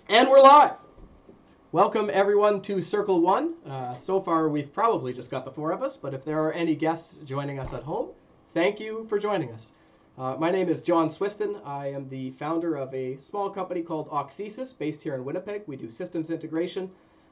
And we're live. Welcome everyone to Circle One. So far, we've probably just got the four of us, but if there are any guests joining us at home, thank you for joining us. My name is John Swiston. I am the founder of a small company called Oxesis, based here in Winnipeg. We do systems integration.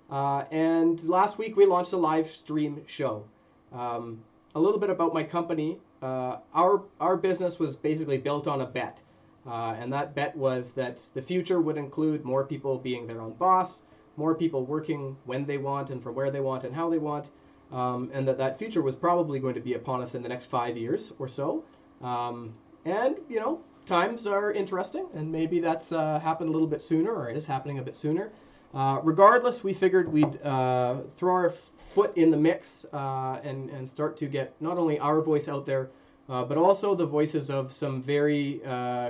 And last week, we launched a live stream show. A little bit about my company. Our business was basically built on a bet. And that bet was that the future would include more people being their own boss, more people working when they want and from where they want and how they want, and that future was probably going to be upon us in the next 5 years or so. And, times are interesting, and maybe that's happened a little bit sooner, or is happening a bit sooner. Regardless, we figured we'd throw our foot in the mix and start to get not only our voice out there, but also the voices of some very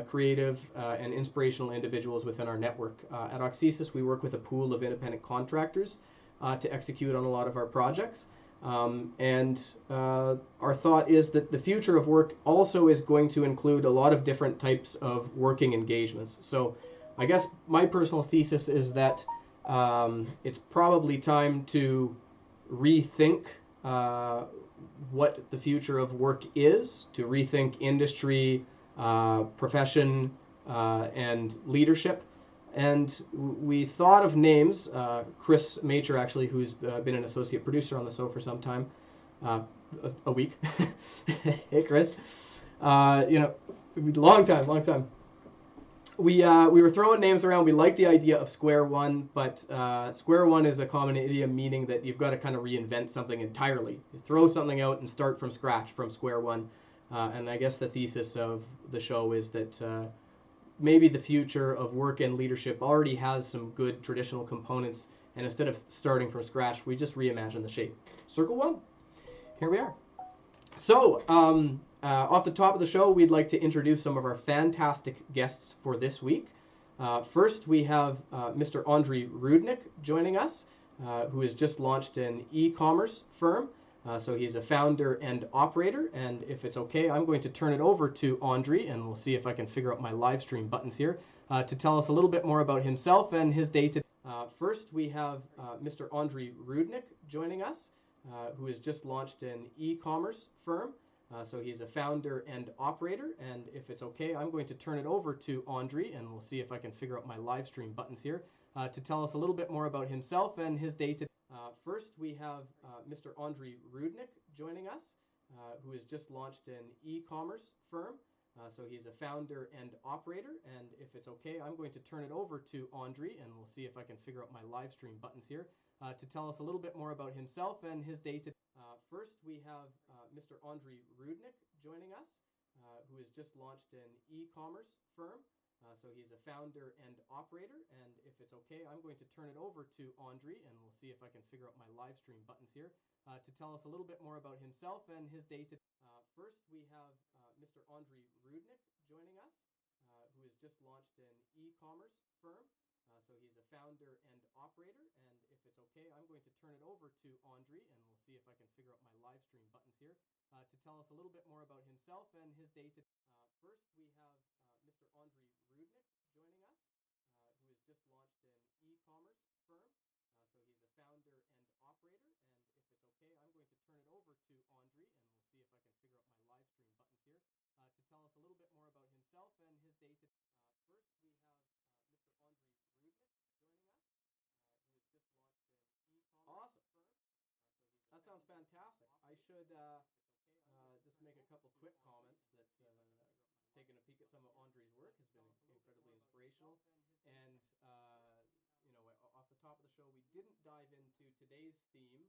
creative and inspirational individuals within our network. At Oxesis, we work with a pool of independent contractors to execute on a lot of our projects. And our thought is that the future of work also is going to include a lot of different types of working engagements. So I guess my personal thesis is that it's probably time to rethink what the future of work is, to rethink industry, profession, and leadership. And we thought of names. Chris Maycher, actually, who's been an associate producer on the show for some time, a week. Hey, Chris. Long time. We were throwing names around. We like the idea of square one, but square one is a common idiom meaning that you've got to kind of reinvent something entirely. You throw something out and start from scratch, from square one. And I guess the thesis of the show is that maybe the future of work and leadership already has some good traditional components, and instead of starting from scratch, we just reimagine the shape. Circle one. Here we are. So, off the top of the show, we'd like to introduce some of our fantastic guests for this week. First, we have Mr. Andriy Rudnyk joining us, who has just launched an e-commerce firm. So he's a founder and operator, and if it's okay, I'm going to turn it over to Andriy, and we'll see if I can figure out my live stream buttons here, to tell us a little bit more about himself and his day-to-day. First, we have Mr. Andriy Rudnyk joining us, who has just launched an e-commerce firm. So he's a founder and operator, and if it's okay, I'm going to turn it over to Andriy, and we'll see if I can figure out my live stream buttons here, to tell us a little bit more about himself and his day-to-day. First, we have Mr. Andriy Rudnyk joining us, who has just launched an e-commerce firm. So he's a founder and operator, and if it's okay, I'm going to turn it over to Andriy, and we'll see if I can figure out my live stream buttons here, to tell us a little bit more about himself and his day-to-day. First, we have Mr. Andriy Rudnyk joining us, who has just launched an e-commerce firm. So he's a founder and operator, and if it's okay, I'm going to turn it over to Andriy, and we'll see if I can figure out my live stream buttons here, to tell us a little bit more about himself and his day-to-day. First, we have Mr. Andriy Rudnyk joining us, who has just launched an e-commerce firm. So he's a founder and operator, and if it's okay, I'm going to turn it over to Andriy, and we'll see if I can figure out my live stream buttons here, to tell us a little bit more about himself and his day-to-day. First, we have Mr. Andriy Rudnyk joining us, who has just launched an e-commerce firm. So he's a founder and operator, and if it's okay, I'm going to turn it over to Andriy, and we'll see if I can figure out my live stream buttons here, to tell us a little bit more about himself and his day-to-day. First, we have Mr. Andriy Rudnyk joining us, who has just launched an e-commerce firm. That sounds fantastic. I should just make a couple quick comments that taking a peek at some of Andriy's work has been incredibly inspirational. And, off the top of the show, we didn't dive into today's theme,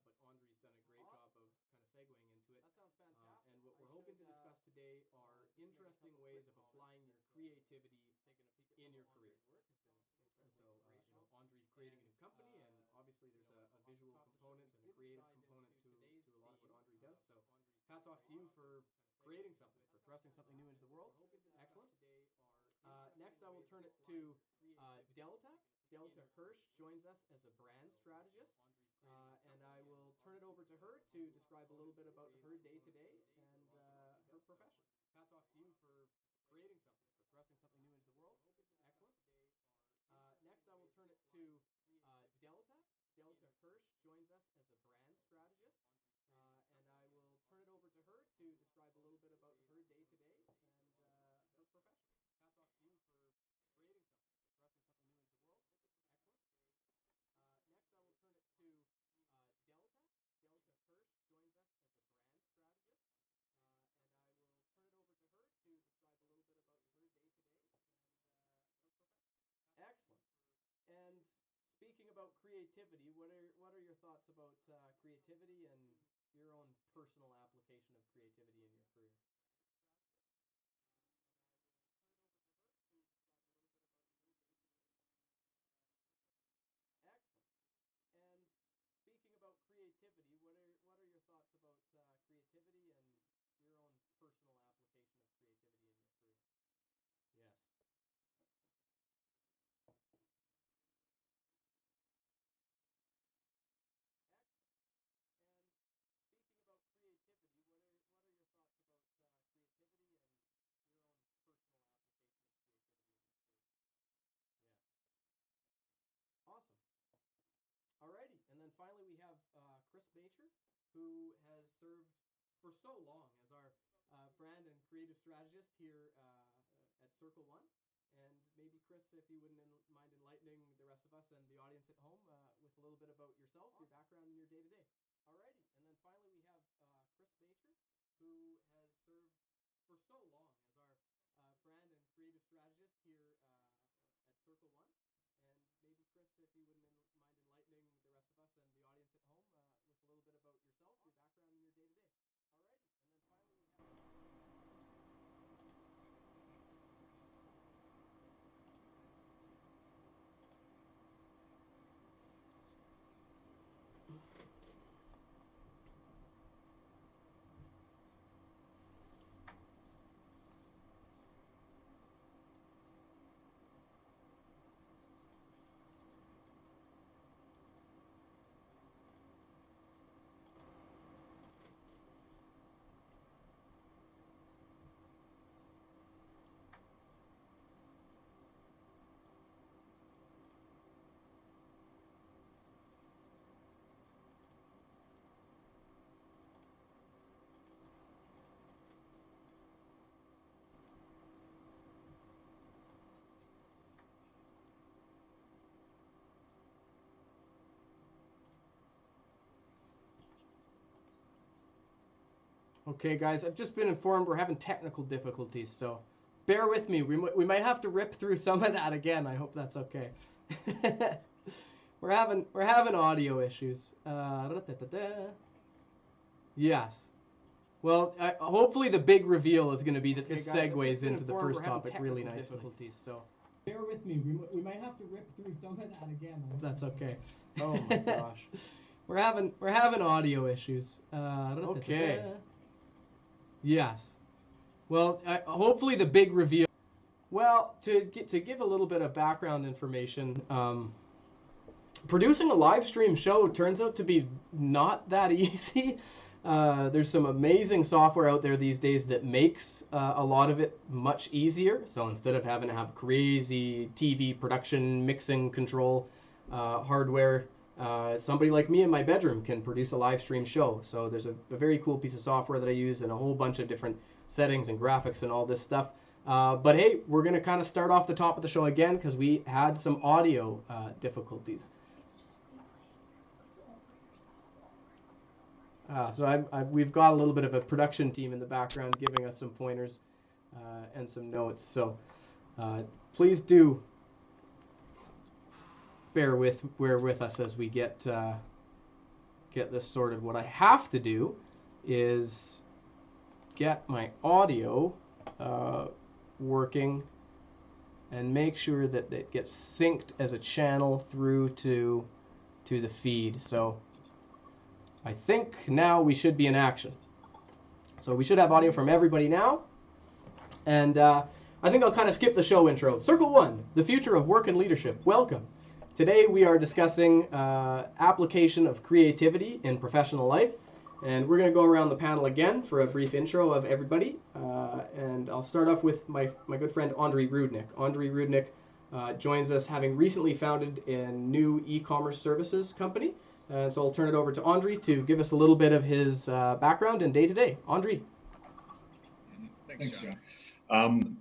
but Andriy's done a great job of kind of segueing into it. That sounds fantastic. And what we're hoping to discuss today are interesting ways of applying your creativity in your career. And so, Andriy's creating a new company, and obviously there's a visual component and a creative component to a lot of what Andriy does. So, hats off to you for creating something, for thrusting something new into the world. Excellent. Next, I will turn it to Delta. Delta Hirsch joins us as a brand strategist, and I will turn it over to her to describe a little bit about her day-to-day and her profession. Hats off to you for creating something, for thrusting something new into the world. Excellent. Next, I will to Delta Hirsch joins us as a brand strategist, and I will turn it over to her to describe a little bit about her day-to-day and her profession. Hats off to you for creating something, for thrusting something new into the world. Excellent. Next, I will turn it to Delta. Delta Hirsch joins us as a brand strategist, and I will turn it over to her to describe a little bit about her day-to-day and her profession. Excellent. And speaking about creativity, what are your thoughts about creativity and your own personal application of creativity in your career? Excellent. And speaking about creativity, what are your thoughts about creativity and your own personal application of creativity in your career? Yes. Excellent. And speaking about creativity, what are your thoughts about creativity and your own personal application of creativity in your career? Yes. Awesome. Alrighty, and then finally we have Maycher, who has served for so long as our brand and creative strategist here at Circle One. And maybe Chris, if you wouldn't mind enlightening the rest of us and the audience at home with a little bit about yourself, awesome, your background, and your day-to-day. Alrighty, and then finally we have Maycher, who has served for so long as our brand and creative strategist here at Circle One. And maybe Chris, if you wouldn't mind enlightening the rest of us and the audience at home with a little bit about yourself, your background, and your day-to-day. Alrighty, and then finally we have... Okay, guys, I've just been informed we're having technical difficulties, so bear with me. We might have to rip through some of that again. I hope that's okay. we're having audio issues. Yes. Well, hopefully the big reveal is going to be that this segues into the first topic really nicely. Difficulties, so bear with me. We might have to rip through some of that again. I hope that's okay. Oh my gosh. We're having audio issues. Okay. Yes. Well, hopefully the big reveal. Well, to give a little bit of background information, producing a live stream show turns out to be not that easy. There's some amazing software out there these days that makes a lot of it much easier. So instead of having to have crazy TV production, mixing control hardware, somebody like me in my bedroom can produce a live stream show. So there's a very cool piece of software that I use and a whole bunch of different settings and graphics and all this stuff. But hey, we're going to kind of start off the top of the show again because we had some audio difficulties. So we've got a little bit of a production team in the background giving us some pointers and some notes. So please do bear with us as we get this sorted. What I have to do is get my audio working and make sure that it gets synced as a channel through to the feed. So I think now we should be in action. So we should have audio from everybody now. And I think I'll kind of skip the show intro. Circle One, the future of work and leadership. Welcome. Today we are discussing application of creativity in professional life. And we're going to go around the panel again for a brief intro of everybody. And I'll start off with my good friend Andriy Rudnyk. Andriy Rudnyk joins us having recently founded a new e-commerce services company. So I'll turn it over to Andriy to give us a little bit of his background and day-to-day. Andriy. Thanks, John.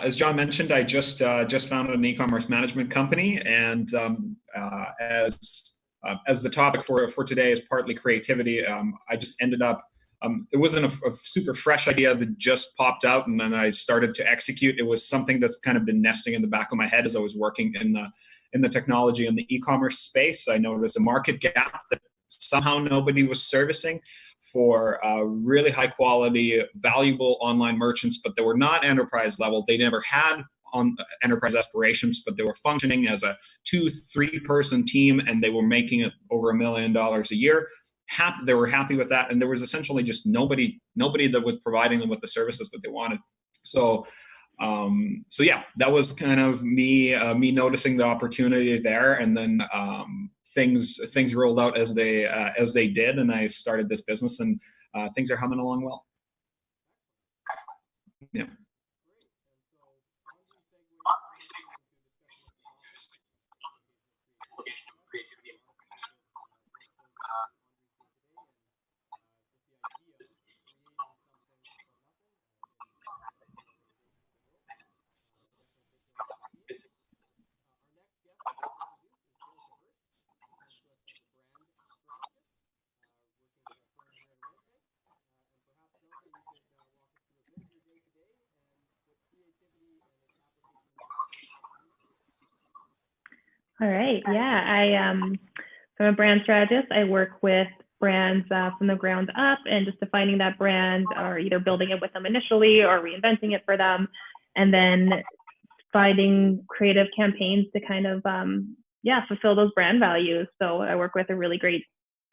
As John mentioned, I just founded an e-commerce management company, and as the topic for today is partly creativity, I just ended up. It wasn't a super fresh idea that just popped out, and then I started to execute. It was something that's kind of been nesting in the back of my head as I was working in the technology and the e-commerce space. I noticed a market gap that somehow nobody was servicing for really high quality, valuable online merchants, but they were not enterprise level. They never had on enterprise aspirations, but they were functioning as a 2-3 person team, and they were making it over $1 million a year. They were happy with that, and there was essentially just nobody that was providing them with the services that they wanted. So that was kind of me noticing the opportunity there, and then things rolled out as they did, and I started this business, and things are humming along well. Yeah. All right. Yeah, I'm a brand strategist. I work with brands from the ground up and just defining that brand, or either building it with them initially or reinventing it for them, and then finding creative campaigns to kind of fulfill those brand values. So I work with a really great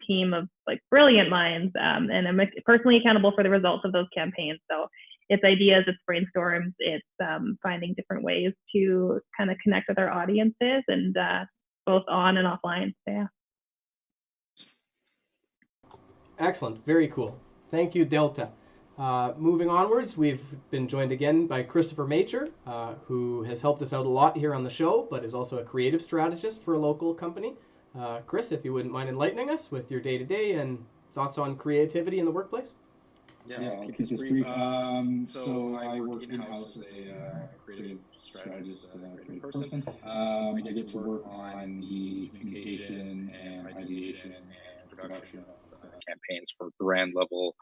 team of brilliant minds, and I'm personally accountable for the results of those campaigns. So it's ideas, it's brainstorms, it's finding different ways to kind of connect with our audiences, and both on and offline. So, yeah. Excellent. Very cool. Thank you, Delta. Moving onwards, we've been joined again by Christopher Maycher, who has helped us out a lot here on the show, but is also a creative strategist for a local company. Chris, if you wouldn't mind enlightening us with your day-to-day and thoughts on creativity in the workplace. Yeah, I'll keep this brief. So I work in-house as a creative strategist, creative person. I get to work on the communication and ideation and production of campaigns for brand level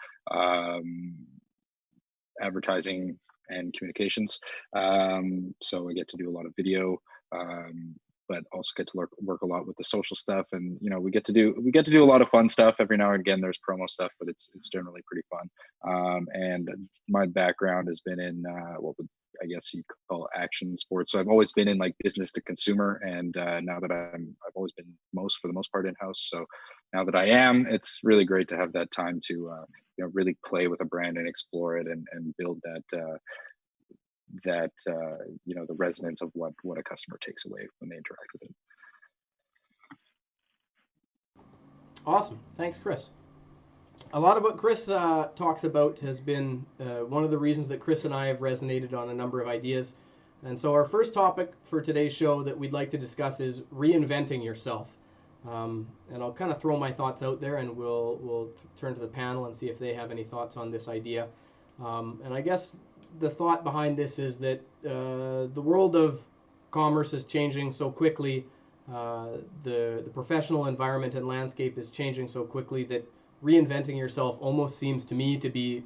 advertising and communications. So I get to do a lot of video, but also get to work a lot with the social stuff, and we get to do a lot of fun stuff. Every now and again there's promo stuff, but it's generally pretty fun. And my background has been in I guess you could call action sports. So I've always been in business to consumer, and now that I've always been for the most part in-house. So now that I am, it's really great to have that time to really play with a brand and explore it and build that the resonance of what a customer takes away when they interact with it. Awesome. Thanks, Chris. A lot of what Chris talks about has been one of the reasons that Chris and I have resonated on a number of ideas. And so our first topic for today's show that we'd like to discuss is reinventing yourself. And I'll kind of throw my thoughts out there, and we'll turn to the panel and see if they have any thoughts on this idea. And I guess the thought behind this is that the world of commerce is changing so quickly. The professional environment and landscape is changing so quickly that reinventing yourself almost seems to me to be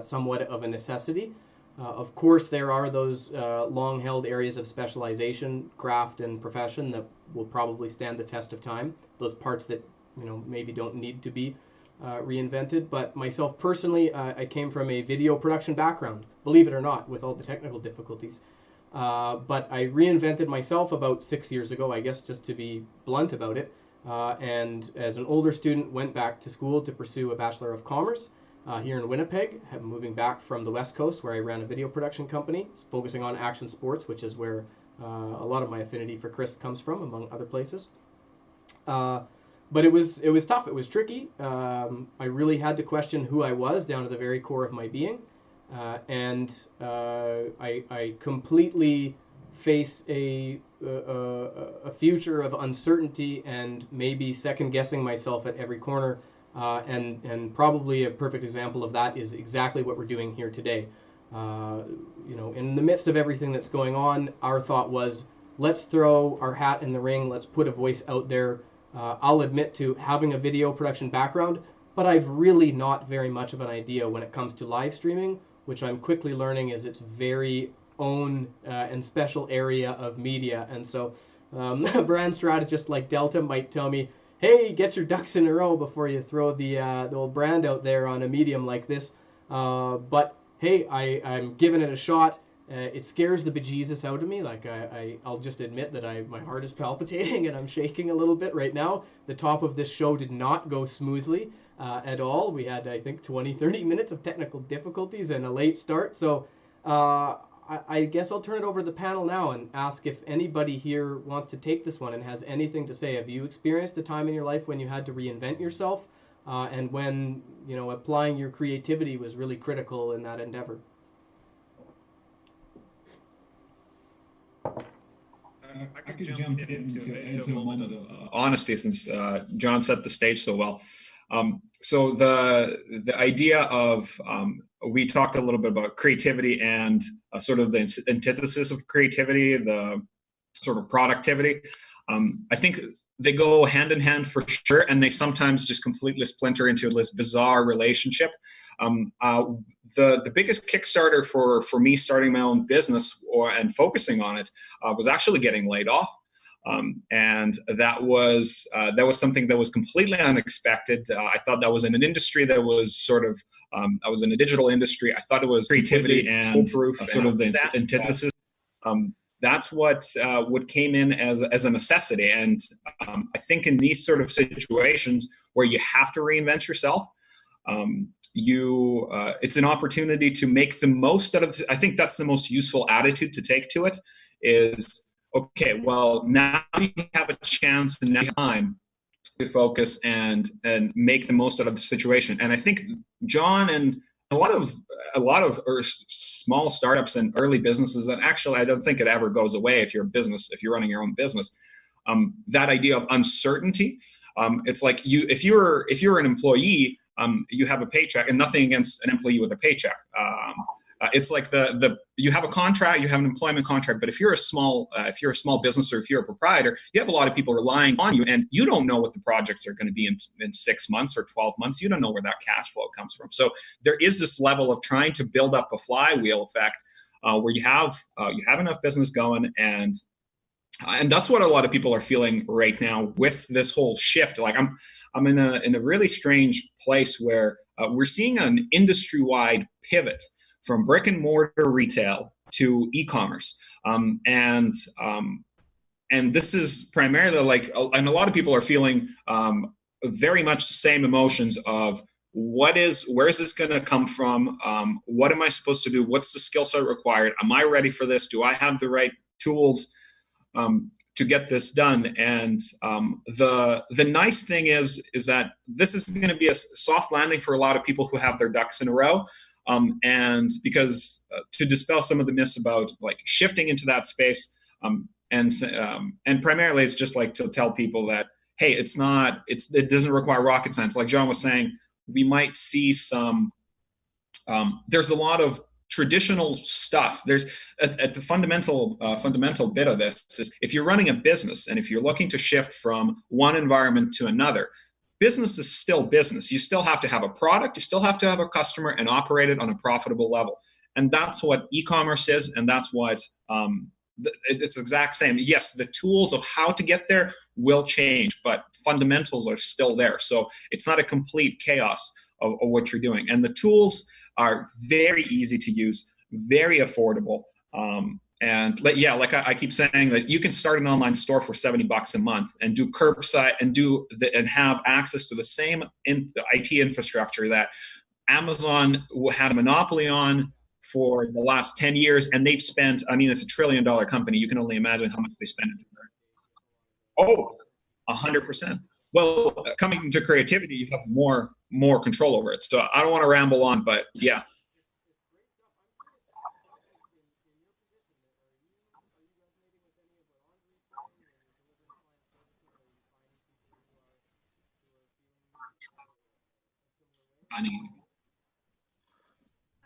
somewhat of a necessity. Of course, there are those long-held areas of specialization, craft, and profession that will probably stand the test of time. Those parts that maybe don't need to be reinvented. But myself personally, I came from a video production background, believe it or not, with all the technical difficulties. But I reinvented myself about 6 years ago, I guess, just to be blunt about it. And as an older student, went back to school to pursue a Bachelor of Commerce here in Winnipeg, moving back from the West Coast, where I ran a video production company focusing on action sports, which is where a lot of my affinity for Chris comes from, among other places. But it was tough. It was tricky. I really had to question who I was down to the very core of my being. And I completely face a future of uncertainty and maybe second guessing myself at every corner. And probably a perfect example of that is exactly what we're doing here today. In the midst of everything that's going on, our thought was, let's throw our hat in the ring. Let's put a voice out there. I'll admit to having a video production background, but I've really not very much of an idea when it comes to live streaming, which I'm quickly learning is its very own and special area of media. And so a brand strategist like Delta might tell me, hey, get your ducks in a row before you throw the old brand out there on a medium like this. But hey, I'm giving it a shot. It scares the bejesus out of me. Like I'll just admit that my heart is palpitating and I'm shaking a little bit right now. The top of this show did not go smoothly at all. We had, I think, 30 minutes of technical difficulties and a late start. So I guess I'll turn it over to the panel now and ask if anybody here wants to take this one and has anything to say. Have you experienced a time in your life when you had to reinvent yourself and when, applying your creativity was really critical in that endeavor? I could jump into a moment of honesty since John set the stage so well. So the idea of we talked a little bit about creativity and sort of the antithesis of creativity, the sort of productivity. I think they go hand in hand for sure, and they sometimes just completely splinter into this bizarre relationship. The biggest Kickstarter for me starting my own business and focusing on it was actually getting laid off. And that was something that was completely unexpected. I thought that was in an industry that was sort of, I was in a digital industry. I thought it was creativity and sort of the antithesis. That's what came in as a necessity. And I think in these sort of situations where you have to reinvent yourself, it's an opportunity to make the most out of. I think that's the most useful attitude to take to it. Is okay. Well, now you have a chance and now time to focus and make the most out of the situation. And I think John and a lot of small startups and early businesses that actually I don't think it ever goes away if you're a business, if you're running your own business. That idea of uncertainty. It's like if you're an employee. You have a paycheck, and nothing against an employee with a paycheck. It's like you have a contract, you have an employment contract, but if you're a small business or if you're a proprietor, you have a lot of people relying on you, and you don't know what the projects are going to be in 6 months or 12 months. You don't know where that cash flow comes from. So there is this level of trying to build up a flywheel effect where you have enough business going, and that's what a lot of people are feeling right now with this whole shift. Like I'm in a really strange place where we're seeing an industry-wide pivot from brick and mortar retail to e-commerce, and this is primarily like, and a lot of people are feeling very much the same emotions of where is this going to come from? What am I supposed to do? What's the skill set required? Am I ready for this? Do I have the right tools to get this done? And the nice thing is that this is going to be a soft landing for a lot of people who have their ducks in a row. And because to dispel some of the myths about like shifting into that space, and primarily it's just like to tell people that, hey, it doesn't require rocket science. Like John was saying, we might see there's a lot of traditional stuff. There's at the fundamental bit of this is if you're running a business and if you're looking to shift from one environment to another, business is still business. You still have to have a product, you still have to have a customer and operate it on a profitable level. And that's what e-commerce is, and that's what it's the exact same. Yes, the tools of how to get there will change, but fundamentals are still there. So it's not a complete chaos of what you're doing. And the tools are very easy to use, very affordable. And like I keep saying that you can start an online store for $70 a month and do curbside and have access to the same IT infrastructure that Amazon had a monopoly on for the last 10 years. And they've spent, it's $1 trillion company. You can only imagine how much they spend. Oh, 100%. Well, coming to creativity, you have more control over it. So I don't want to ramble on, but yeah.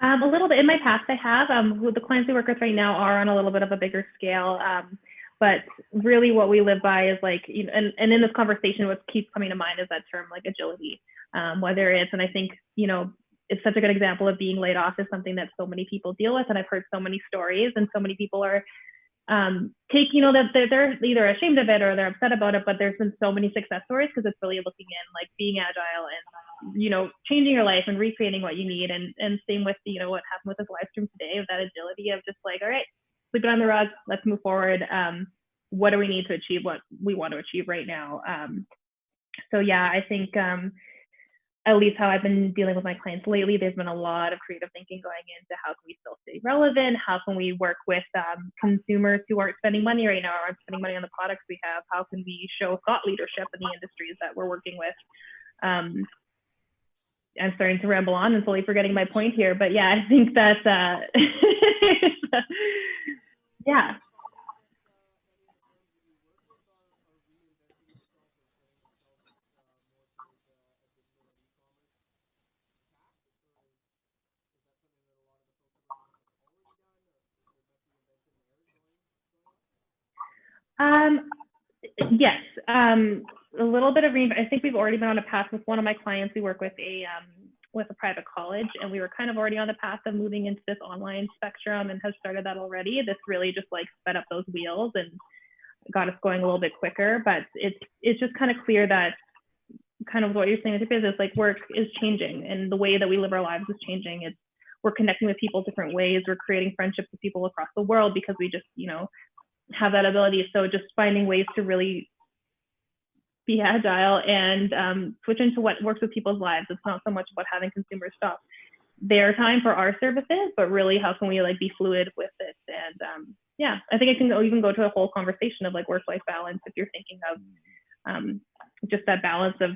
A little bit. In my past, I have. The clients we work with right now are on a little bit of a bigger scale. But really what we live by is like, you know, and in this conversation, what keeps coming to mind is that term like agility, whether it's, and I think, you know, it's such a good example of being laid off is something that so many people deal with. And I've heard so many stories, and so many people are you know, that they're either ashamed of it or they're upset about it, but there's been so many success stories because it's really looking in like being agile and, you know, changing your life and recreating what you need. And same with, you know, what happened with this live stream today, with that agility of just like, all right, sleep it on the rug, let's move forward. What do we need to achieve what we want to achieve right now? So yeah, I think at least how I've been dealing with my clients lately, there's been a lot of creative thinking going into how can we still stay relevant? How can we work with consumers who aren't spending money right now or aren't spending money on the products we have? How can we show thought leadership in the industries that we're working with? I'm starting to ramble on and slowly forgetting my point here, but yeah, I think that, yeah. Yes, a little bit of I think we've already been on a path with one of my clients. We work with a private college, and we were kind of already on the path of moving into this online spectrum and have started that already. This really just like sped up those wheels and got us going a little bit quicker. But it's just kind of clear that kind of what you're saying with your business, like work is changing and the way that we live our lives is changing. We're connecting with people different ways. We're creating friendships with people across the world because we just, you know, have that ability. So just finding ways to really be agile and switch into what works with people's lives. It's not so much about having consumers stop their time for our services, but really how can we like be fluid with it? And yeah, I think it can even go to a whole conversation of like work-life balance if you're thinking of just that balance of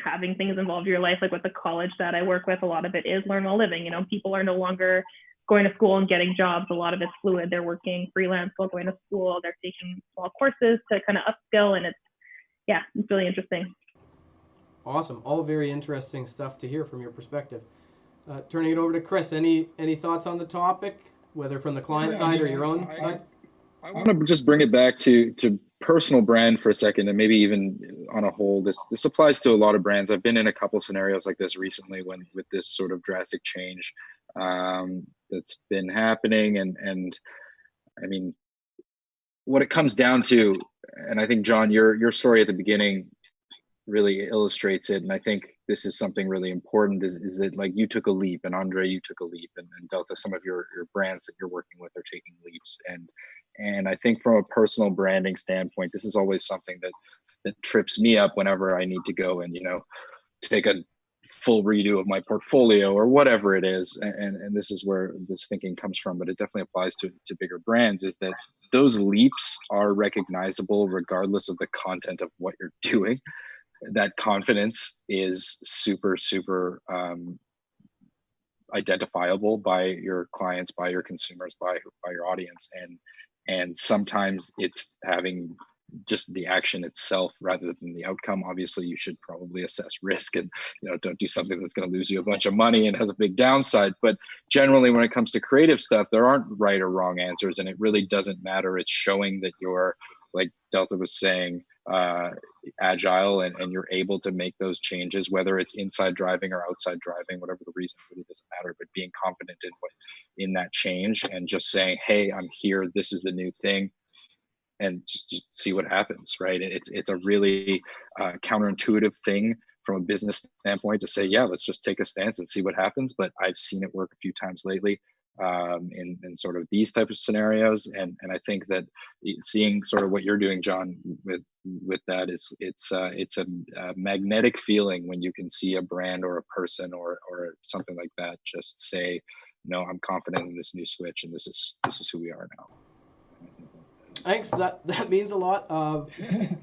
having things involve your life. Like with the college that I work with, a lot of it is learn while living. You know, people are no longer going to school and getting jobs. A lot of it's fluid. They're working freelance while going to school. They're taking small courses to kind of upskill, and it's really interesting. Awesome. All very interesting stuff to hear from your perspective. Turning it over to Chris, any thoughts on the topic, whether from the client side or your own side? I want to just bring it back to personal brand for a second, and maybe even on a whole. This applies to a lot of brands. I've been in a couple scenarios like this recently with this sort of drastic change that's been happening, and I mean, what it comes down to, and I think John, your story at the beginning really illustrates it, and I think this is something really important, is that like you took a leap, and Andriy, you took a leap, and Delta, some of your brands that you're working with are taking leaps, and I think from a personal branding standpoint, this is always something that trips me up whenever I need to go and, you know, take a full redo of my portfolio or whatever it is, and this is where this thinking comes from, but it definitely applies to bigger brands, is that those leaps are recognizable regardless of the content of what you're doing. That confidence is super identifiable by your clients, by your consumers, by your audience, and sometimes it's having just the action itself rather than the outcome. Obviously, you should probably assess risk and, you know, don't do something that's going to lose you a bunch of money and has a big downside. But generally, when it comes to creative stuff, there aren't right or wrong answers, and it really doesn't matter. It's showing that you're, like Delta was saying, agile and you're able to make those changes, whether it's inside driving or outside driving, whatever the reason, really doesn't matter. But being confident in that change and just saying, hey, I'm here, this is the new thing, and just see what happens, right? It's a really counterintuitive thing from a business standpoint to say, yeah, let's just take a stance and see what happens. But I've seen it work a few times lately in sort of these types of scenarios, and I think that seeing sort of what you're doing, John, with that is it's a magnetic feeling when you can see a brand or a person or something like that just say, no, I'm confident in this new switch, and this is who we are now. Thanks. That means a lot.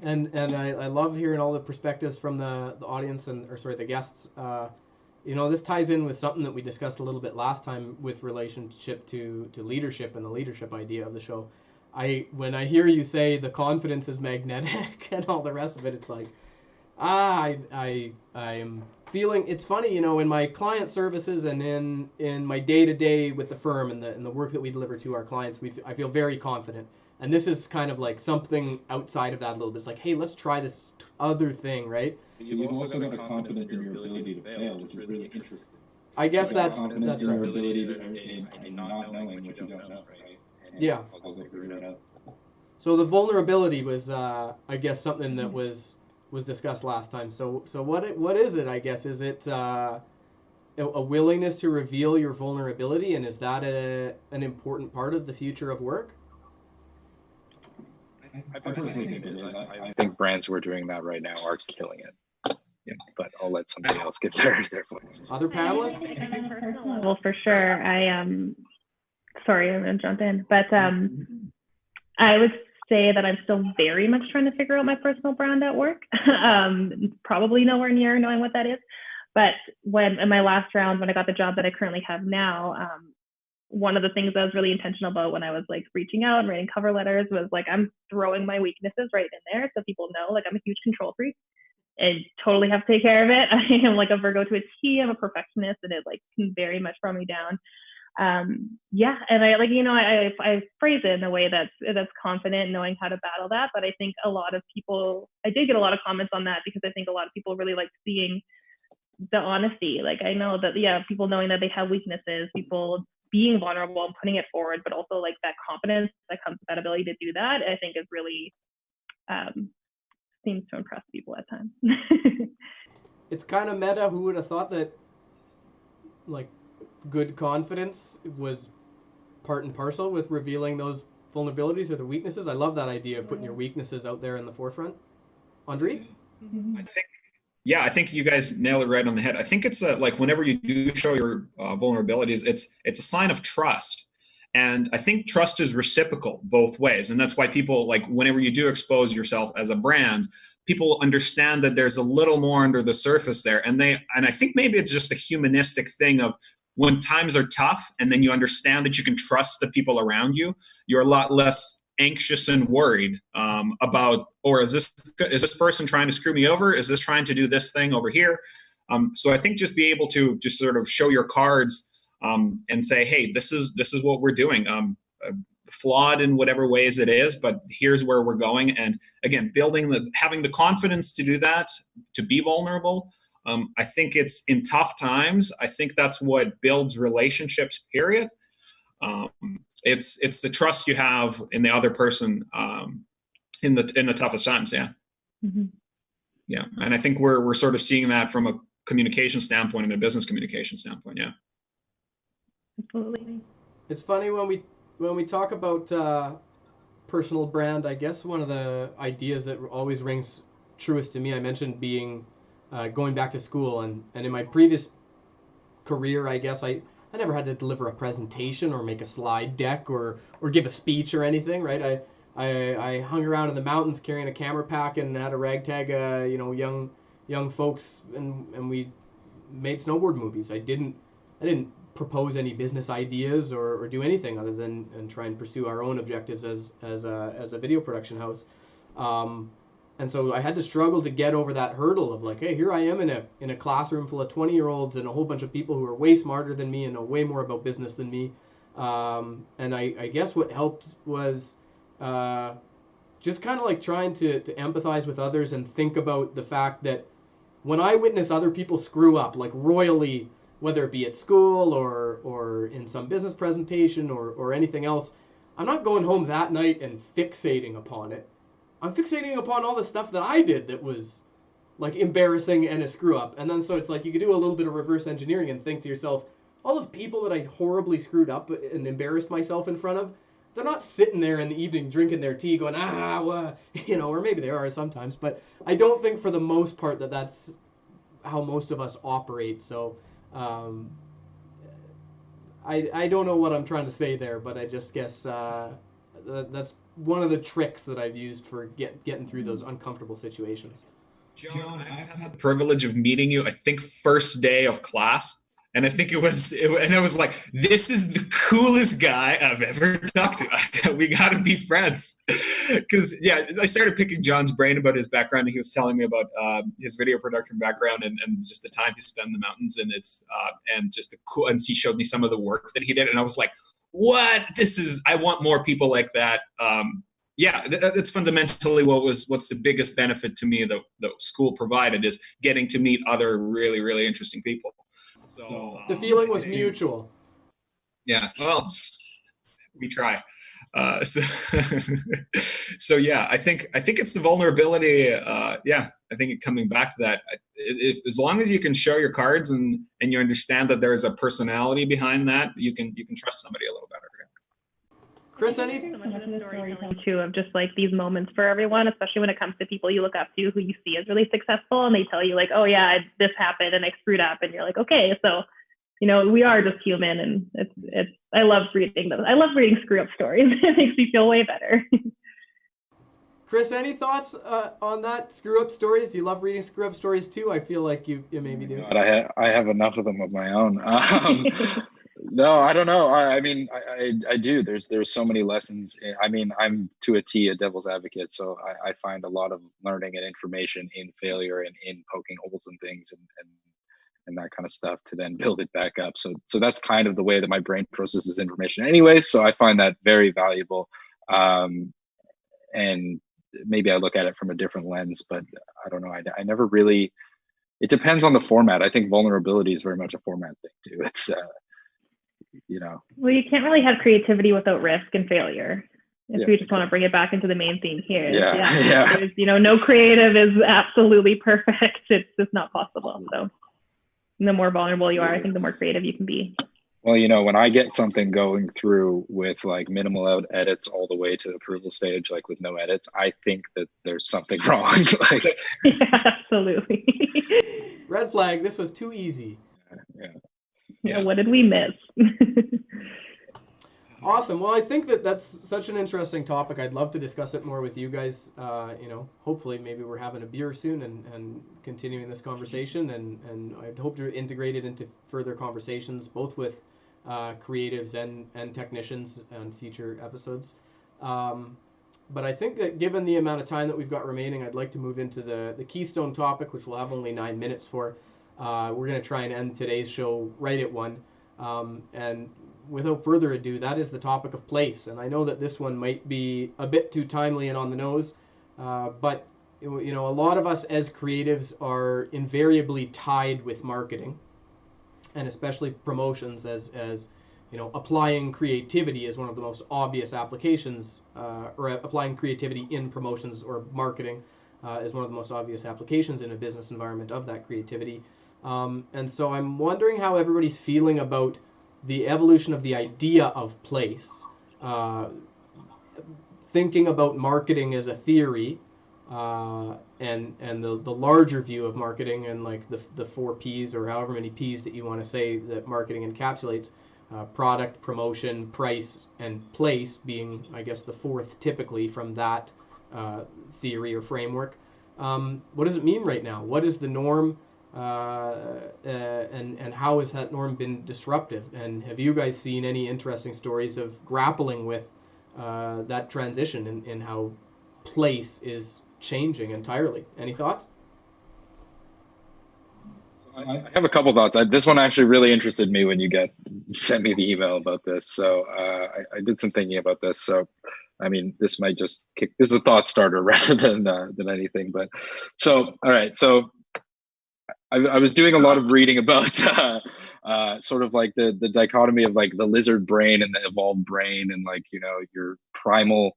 And I love hearing all the perspectives from the audience the guests. You know, this ties in with something that we discussed a little bit last time with relationship to leadership and the leadership idea of the show. When I hear you say the confidence is magnetic and all the rest of it, it's like, I'm feeling, it's funny, you know, in my client services and in my day-to-day with the firm and the work that we deliver to our clients, I feel very confident. And this is kind of like something outside of that a little bit. It's like, hey, let's try this other thing, right? You've also got a confidence in your ability to fail, which is really interesting. I guess that's in right. your ability to in not knowing what you don't know, right? And Yeah. I'll go figure it out. So the vulnerability was, I guess, something that was discussed last time. So what is it? I guess, is it a willingness to reveal your vulnerability, and is that an important part of the future of work? I personally think it is. I think brands who are doing that right now are killing it. Yeah, but I'll let somebody else get their points. Other panelists? Well, for sure. Sorry, I'm gonna jump in, but I would say that I'm still very much trying to figure out my personal brand at work. Probably nowhere near knowing what that is. But when in my last round, when I got the job that I currently have now, one of the things I was really intentional about when I was like reaching out and writing cover letters was like, I'm throwing my weaknesses right in there so people know, like, I'm a huge control freak and totally have to take care of it. I am like a Virgo to a T. I'm a perfectionist, and it like can very much throw me down. Yeah, and I like, you know, I phrase it in a way that's confident, knowing how to battle that. But I think a lot of people, I did get a lot of comments on that because I think a lot of people really like seeing the honesty. Like, I know that, yeah, people knowing that they have weaknesses, people being vulnerable and putting it forward, but also like that confidence that comes with that ability to do that, I think is really seems to impress people at times. It's kind of meta. Who would have thought that, like, good confidence was part and parcel with revealing those vulnerabilities or the weaknesses? I love that idea of putting your weaknesses out there in the forefront. Andriy? I think you guys nail it right on the head. I think it's like whenever you do show your vulnerabilities, it's a sign of trust. And I think trust is reciprocal both ways. And that's why people, like, whenever you do expose yourself as a brand, people understand that there's a little more under the surface there. And I think maybe it's just a humanistic thing of when times are tough and then you understand that you can trust the people around you, you're a lot less anxious and worried about, or is this person trying to screw me over? Is this trying to do this thing over here? So I think just be able to just sort of show your cards and say, hey, this is what we're doing. Flawed in whatever ways it is, but here's where we're going. And again, having the confidence to do that, to be vulnerable. I think it's in tough times. I think that's what builds relationships, period. It's the trust you have in the other person in the toughest times. Yeah. Mm-hmm. Yeah. And I think we're sort of seeing that from a communication standpoint and a business communication standpoint. Yeah. Absolutely. It's funny when we talk about personal brand. I guess one of the ideas that always rings truest to me, I mentioned being going back to school, and in my previous career, I guess I never had to deliver a presentation or make a slide deck or give a speech or anything, right? I hung around in the mountains carrying a camera pack and had a ragtag, young folks, and we made snowboard movies. I didn't propose any business ideas or do anything other than try and pursue our own objectives as a video production house. And so I had to struggle to get over that hurdle of like, hey, here I am in a classroom full of 20-year-olds and a whole bunch of people who are way smarter than me and know way more about business than me. And I guess what helped was just kind of like trying to empathize with others and think about the fact that when I witness other people screw up, like royally, whether it be at school or in some business presentation or anything else, I'm not going home that night and fixating upon it. I'm fixating upon all the stuff that I did that was like embarrassing and a screw up. And then so it's like you could do a little bit of reverse engineering and think to yourself, all those people that I horribly screwed up and embarrassed myself in front of, they're not sitting there in the evening drinking their tea going, well, or maybe they are sometimes, but I don't think for the most part that that's how most of us operate. So I don't know what I'm trying to say there, but I just guess that's one of the tricks that I've used for getting through those uncomfortable situations. John, I've had the privilege of meeting you, I think, first day of class. And I think and I was like, this is the coolest guy I've ever talked to. We got to be friends. Because, yeah, I started picking John's brain about his background. And he was telling me about his video production background and just the time he spent in the mountains. And and just the cool, and he showed me some of the work that he did. And I was like, what? I want more people like that. Yeah, that's fundamentally what's the biggest benefit to me that school provided, is getting to meet other really, really interesting people. So the feeling was mutual. Yeah, well, we try. So yeah, I think it's the vulnerability. Yeah, I think coming back to that, as long as you can show your cards and you understand that there's a personality behind that, you can trust somebody a little better. Chris, any storytelling too, of just like these moments for everyone, especially when it comes to people you look up to who you see as really successful, and they tell you like, oh yeah, this happened and I screwed up, and you're like, okay, so we are just human, and it's I love reading those. I love reading screw up stories. It makes me feel way better. Chris, any thoughts on that, screw up stories? Do you love reading screw up stories too? I feel like you maybe do. God, I have enough of them of my own. No, I don't know. I mean, I do. There's so many lessons. I mean, I'm to a T a devil's advocate, so I find a lot of learning and information in failure and in poking holes in things and that kind of stuff to then build it back up. So that's kind of the way that my brain processes information anyways. So I find that very valuable. And maybe I look at it from a different lens, but I don't know. I never really, it depends on the format. I think vulnerability is very much a format thing too. It's, Well, you can't really have creativity without risk and failure. If we just want to bring it back into the main theme here. Yeah. No creative is absolutely perfect. It's just not possible. So the more vulnerable you are, I think the more creative you can be. Well, when I get something going through with like minimal edits all the way to the approval stage, like with no edits, I think that there's something wrong. Yeah, absolutely. Red flag, this was too easy. Yeah. What did we miss? Awesome. Well, I think that's such an interesting topic. I'd love to discuss it more with you guys. Hopefully maybe we're having a beer soon and continuing this conversation. And I'd hope to integrate it into further conversations, both with creatives and technicians on future episodes. But I think that given the amount of time that we've got remaining, I'd like to move into the keystone topic, which we'll have only 9 minutes for. We're going to try and end today's show right at 1. And without further ado, that is the topic of place. And I know that this one might be a bit too timely and on the nose, but a lot of us as creatives are invariably tied with marketing, and especially promotions, as applying creativity is one of the most obvious applications, or applying creativity in promotions or marketing is one of the most obvious applications in a business environment of that creativity. And so I'm wondering how everybody's feeling about the evolution of the idea of place, thinking about marketing as a theory, and the larger view of marketing, and like the 4 Ps or however many Ps that you want to say that marketing encapsulates, product, promotion, price, and place being, I guess, the 4th typically from that theory or framework. What does it mean right now? What is the norm? And how has that norm been disruptive? And have you guys seen any interesting stories of grappling with that transition in how place is changing entirely? Any thoughts? I have a couple thoughts. This one actually really interested me when you sent me the email about this. So I did some thinking about this. So I mean, this might just this is a thought starter rather than anything. But so all right, so. I was doing a lot of reading about sort of like the dichotomy of like the lizard brain and the evolved brain, and like, your primal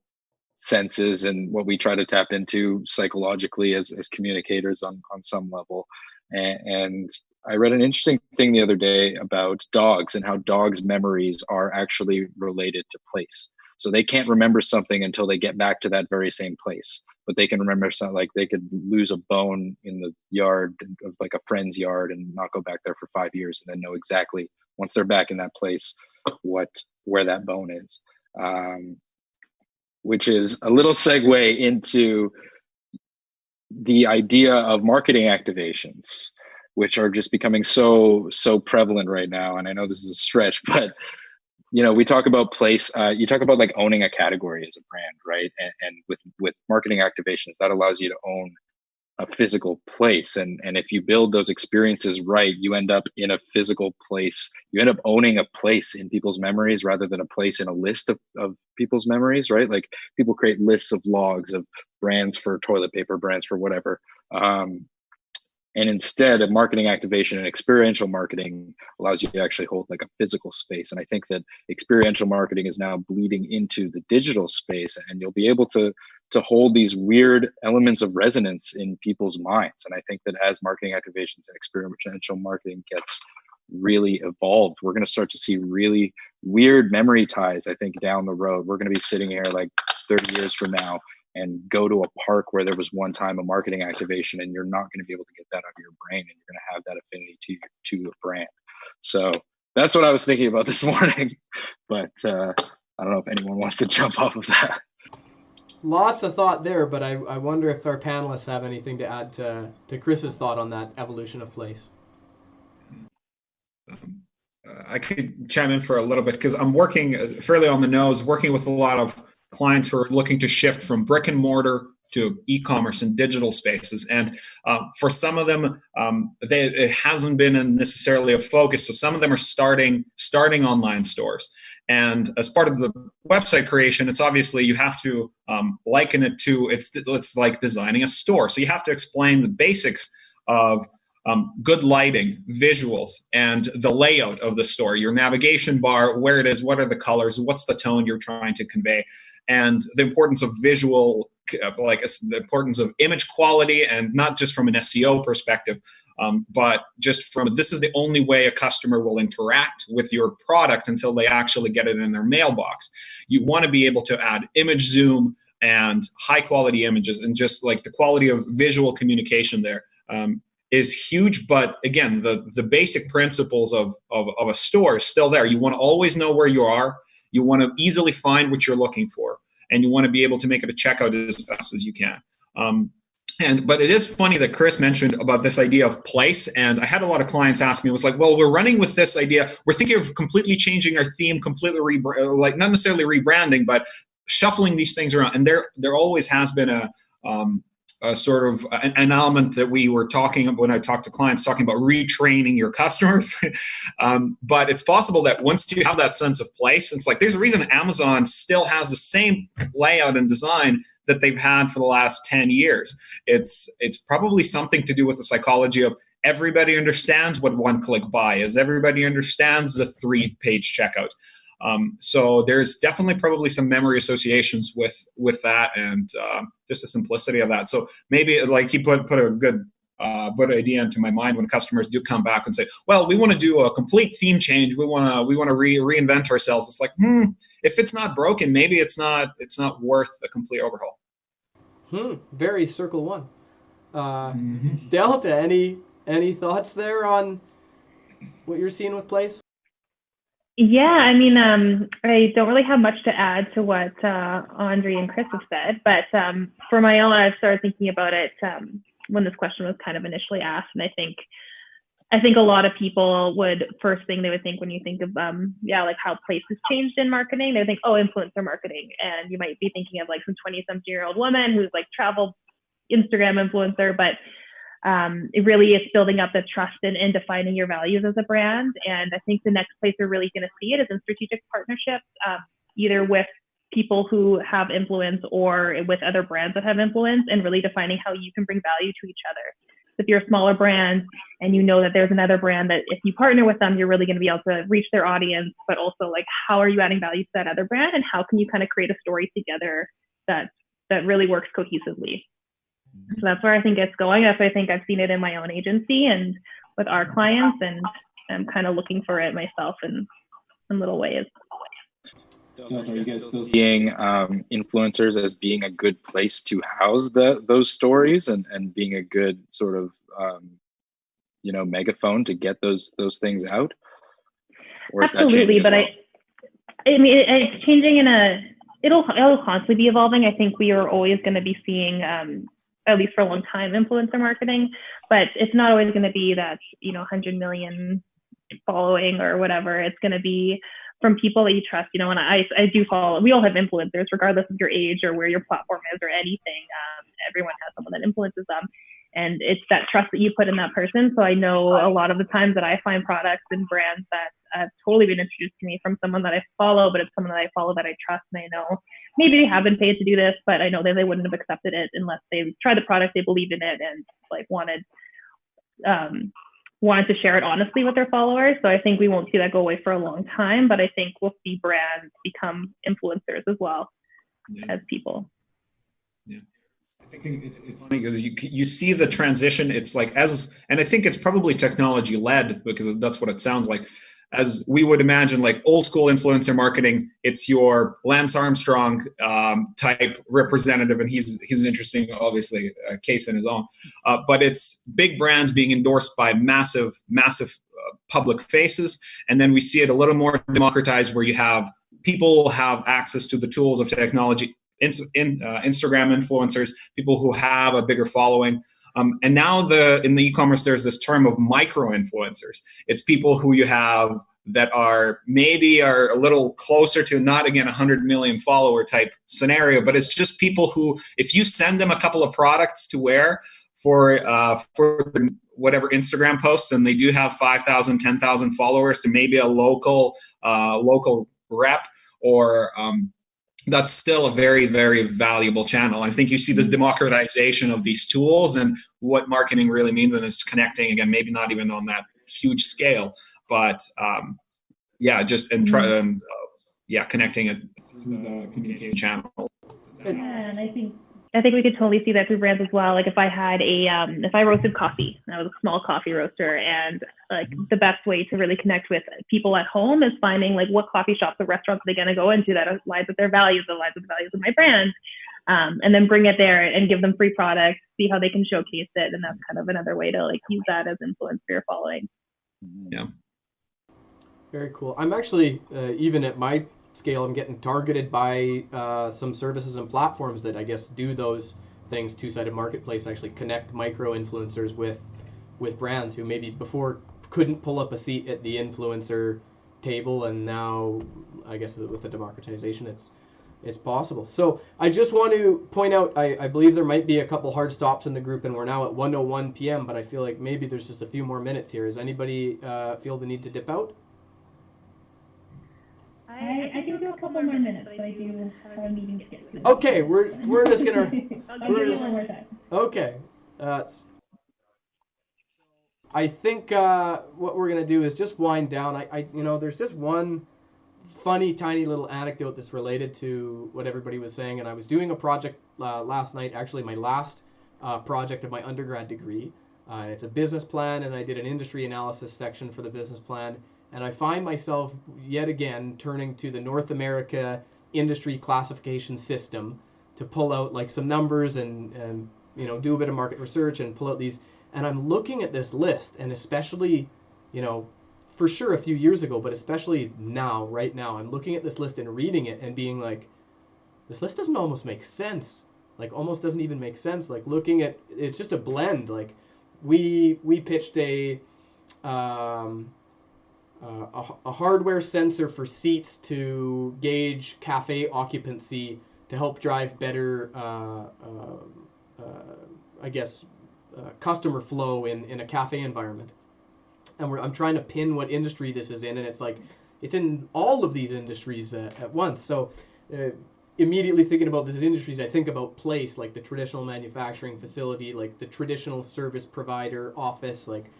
senses and what we try to tap into psychologically as communicators on some level. And I read an interesting thing the other day about dogs and how dogs' memories are actually related to place. So they can't remember something until they get back to that very same place. But they can remember something, like they could lose a bone in the yard of like a friend's yard and not go back there for 5 years, and then know exactly, once they're back in that place, where that bone is. Which is a little segue into the idea of marketing activations, which are just becoming so prevalent right now. And I know this is a stretch, but we talk about place. You talk about like owning a category as a brand, right? And with marketing activations, that allows you to own a physical place. And if you build those experiences right, you end up in a physical place. You end up owning a place in people's memories rather than a place in a list of people's memories, right? Like people create lists of logs of brands for toilet paper, brands for whatever. And instead of marketing activation and experiential marketing allows you to actually hold like a physical space. And I think that experiential marketing is now bleeding into the digital space, and you'll be able to hold these weird elements of resonance in people's minds. And I think that as marketing activations and experiential marketing gets really evolved, we're going to start to see really weird memory ties, I think, down the road. We're going to be sitting here like 30 years from now and go to a park where there was one time a marketing activation, and you're not going to be able to get that out of your brain, and you're going to have that affinity to a brand. So that's what I was thinking about this morning, but I don't know if anyone wants to jump off of that. Lots of thought there, but I wonder if our panelists have anything to add to Chris's thought on that evolution of place. I could chime in for a little bit because I'm working fairly on the nose, working with a lot of clients who are looking to shift from brick and mortar to e-commerce and digital spaces. And for some of them, it hasn't been necessarily a focus. So some of them are starting online stores. And as part of the website creation, it's obviously you have to liken it to, it's like designing a store. So you have to explain the basics of good lighting, visuals, and the layout of the store, your navigation bar, where it is, what are the colors, what's the tone you're trying to convey, and the importance of visual, like the importance of image quality, and not just from an SEO perspective, but just from this is the only way a customer will interact with your product until they actually get it in their mailbox. You want to be able to add image zoom and high quality images, and just like the quality of visual communication there is huge. But again, the basic principles of a store is still there. You want to always know where you are. You want to easily find what you're looking for, and you want to be able to make it a checkout as fast as you can. But it is funny that Chris mentioned about this idea of place, and I had a lot of clients ask me, it was like, well, we're running with this idea. We're thinking of completely changing our theme, completely like not necessarily rebranding, but shuffling these things around. And there always has been a sort of an element that we were talking about when I talked to clients, talking about retraining your customers. But it's possible that once you have that sense of place, it's like there's a reason Amazon still has the same layout and design that they've had for the last 10 years. It's probably something to do with the psychology of everybody understands what one-click buy is. Everybody understands the 3-page checkout. So there's definitely probably some memory associations with that, and just the simplicity of that. So maybe like he put a good idea into my mind when customers do come back and say, well, we want to do a complete theme change. We want to reinvent ourselves. It's like, if it's not broken, maybe it's not worth a complete overhaul. Very Circle One. Delta, any thoughts there on what you're seeing with place? Yeah, I mean, I don't really have much to add to what Andriy and Chris have said, but for my own, I've started thinking about it when this question was kind of initially asked, and I think a lot of people first thing they would think when you think of like how place has changed in marketing, they would think, oh, influencer marketing, and you might be thinking of like some 20-something-year-old woman who's like travel Instagram influencer, but it really is building up the trust and defining your values as a brand. And I think the next place we're really going to see it is in strategic partnerships, either with people who have influence or with other brands that have influence, and really defining how you can bring value to each other. If you're a smaller brand and you know that there's another brand that if you partner with them, you're really going to be able to reach their audience, but also like, how are you adding value to that other brand, and how can you kind of create a story together that really works cohesively? So that's where I think it's going. That's why I think I've seen it in my own agency and with our clients, and I'm kind of looking for it myself in little ways. Are you guys still seeing influencers as being a good place to house those stories and being a good sort of megaphone to get those things out? Or is absolutely, but well? I mean it's changing it'll constantly be evolving. I think we are always going to be seeing at least for a long time, influencer marketing, but it's not always going to be that, 100 million following or whatever. It's going to be from people that you trust, and I do follow, we all have influencers, regardless of your age or where your platform is or anything. Everyone has someone that influences them. And it's that trust that you put in that person. So I know a lot of the times that I find products and brands that have totally been introduced to me from someone that I follow, but it's someone that I follow that I trust, and I know maybe they have been paid to do this, but I know that they wouldn't have accepted it unless they tried the product, they believed in it, and like wanted to share it honestly with their followers. So I think we won't see that go away for a long time, but I think we'll see brands become influencers as well as people. Yeah. I think it's funny because you see the transition. It's like and I think it's probably technology led, because that's what it sounds like. As we would imagine, like old school influencer marketing, it's your Lance Armstrong type representative, and he's an interesting, obviously, case in his own. But it's big brands being endorsed by massive public faces, and then we see it a little more democratized, where you have people have access to the tools of technology. Instagram influencers, people who have a bigger following. And now in the e-commerce, there's this term of micro influencers. It's people who you have that are a little closer to, not again 100 million follower type scenario, but it's just people who, if you send them a couple of products to wear for whatever Instagram post, and they do have 5,000, 10,000 followers, so maybe a local rep, or that's still a very, very valuable channel. I think you see this democratization of these tools and what marketing really means, and it's connecting, again, maybe not even on that huge scale, but connecting it through the communication channel. Yeah, and I think we could totally see that through brands as well. Like if I had if I roasted coffee, and I was a small coffee roaster, and like the best way to really connect with people at home is finding like what coffee shops or restaurants are they going to go into that aligns with their values, aligns with the values of my brand, and then bring it there and give them free products, see how they can showcase it. And that's kind of another way to like use that as influence for your following. Yeah. Very cool. I'm actually, even at my scale, I'm getting targeted by some services and platforms that I guess do those things. Two-sided marketplace actually connect micro influencers with brands who maybe before couldn't pull up a seat at the influencer table, and now I guess with the democratization it's possible. So I just want to point out, I believe there might be a couple hard stops in the group, and we're now at 1:01 p.m., but I feel like maybe there's just a few more minutes here. Does anybody feel the need to dip out? I can do a couple more minutes, but I do have a meeting to get to. Okay, we're just gonna. One more time. Okay. I think what we're gonna do is just wind down. I there's just one funny tiny little anecdote that's related to what everybody was saying, and I was doing a project last night, actually my last project of my undergrad degree. It's a business plan, and I did an industry analysis section for the business plan. And I find myself yet again turning to the North America industry classification system to pull out like some numbers and do a bit of market research and pull out these. And I'm looking at this list, and especially, for sure a few years ago, but especially now, right now, I'm looking at this list and reading it and being like, this list doesn't almost make sense. Like almost doesn't even make sense. Like looking at, it's just a blend. Like we pitched a hardware sensor for seats to gauge cafe occupancy to help drive better, customer flow in a cafe environment. And I'm trying to pin what industry this is in, and it's like, it's in all of these industries at once. So immediately thinking about these industries, I think about place, like the traditional manufacturing facility, like the traditional service provider office, like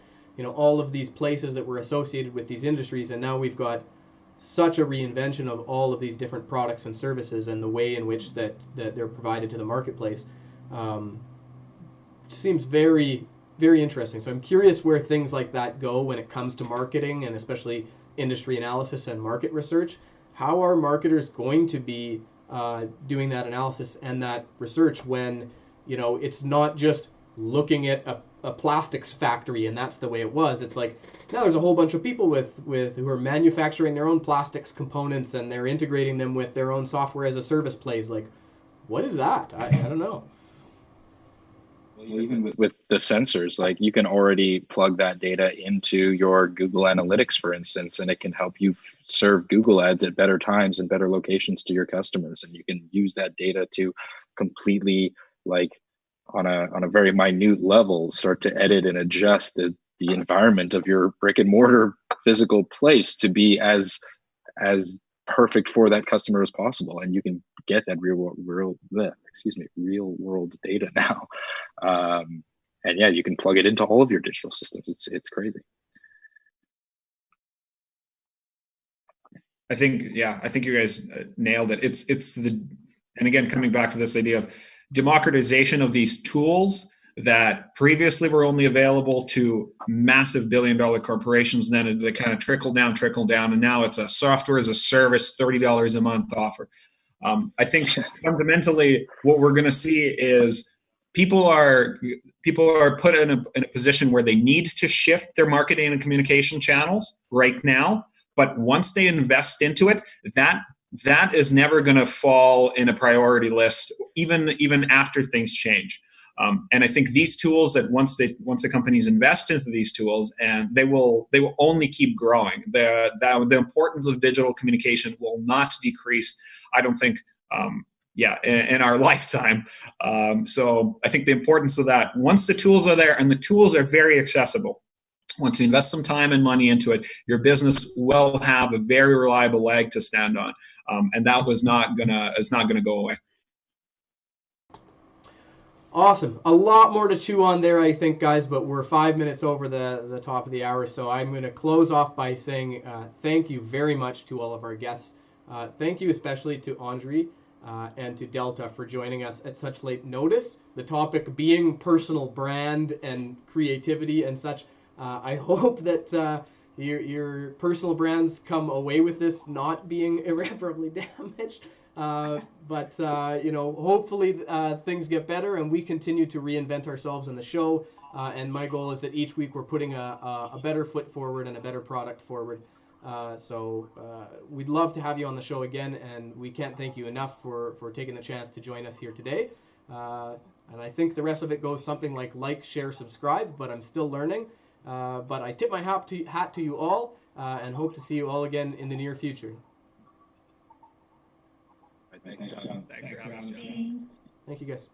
all of these places that were associated with these industries, and now we've got such a reinvention of all of these different products and services and the way in which that they're provided to the marketplace. Seems very, very interesting. So I'm curious where things like that go when it comes to marketing, and especially industry analysis and market research. How are marketers going to be doing that analysis and that research when it's not just looking at a plastics factory and that's the way it was? It's like now there's a whole bunch of people who are manufacturing their own plastics components, and they're integrating them with their own software as a service plays. Like, what is that? I don't know. Well, even with the sensors, like you can already plug that data into your Google Analytics, for instance, and it can help you serve Google ads at better times and better locations to your customers. And you can use that data to completely, like on a very minute level, start to edit and adjust the environment of your brick and mortar physical place to be as perfect for that customer as possible. And you can get that real world data now. And yeah, you can plug it into all of your digital systems. It's crazy. I think you guys nailed it. And again, coming back to this idea of democratization of these tools that previously were only available to massive billion-dollar corporations, and then they kind of trickle down, and now it's a software as a service, $30 a month offer. I think fundamentally what we're going to see is people are put in a position where they need to shift their marketing and communication channels right now, but once they invest into it, that is never going to fall in a priority list, even after things change. And I think these tools, that once the companies invest into these tools, and they will only keep growing. The importance of digital communication will not decrease, I don't think, in our lifetime. So I think the importance of that, once the tools are there, and the tools are very accessible, once you invest some time and money into it, your business will have a very reliable leg to stand on, and that is not gonna go away. Awesome. A lot more to chew on there, I think, guys, but we're 5 minutes over the top of the hour, so I'm going to close off by saying thank you very much to all of our guests. Thank you especially to Andriy and to Delta for joining us at such late notice. The topic being personal brand and creativity and such. I hope that your personal brands come away with this not being irreparably damaged. But hopefully things get better and we continue to reinvent ourselves in the show. And my goal is that each week we're putting a better foot forward and a better product forward. So we'd love to have you on the show again, and we can't thank you enough for taking the chance to join us here today. And I think the rest of it goes something like, share, subscribe, but I'm still learning. But I tip my hat to you all and hope to see you all again in the near future. Thanks for having us. Thank you, guys.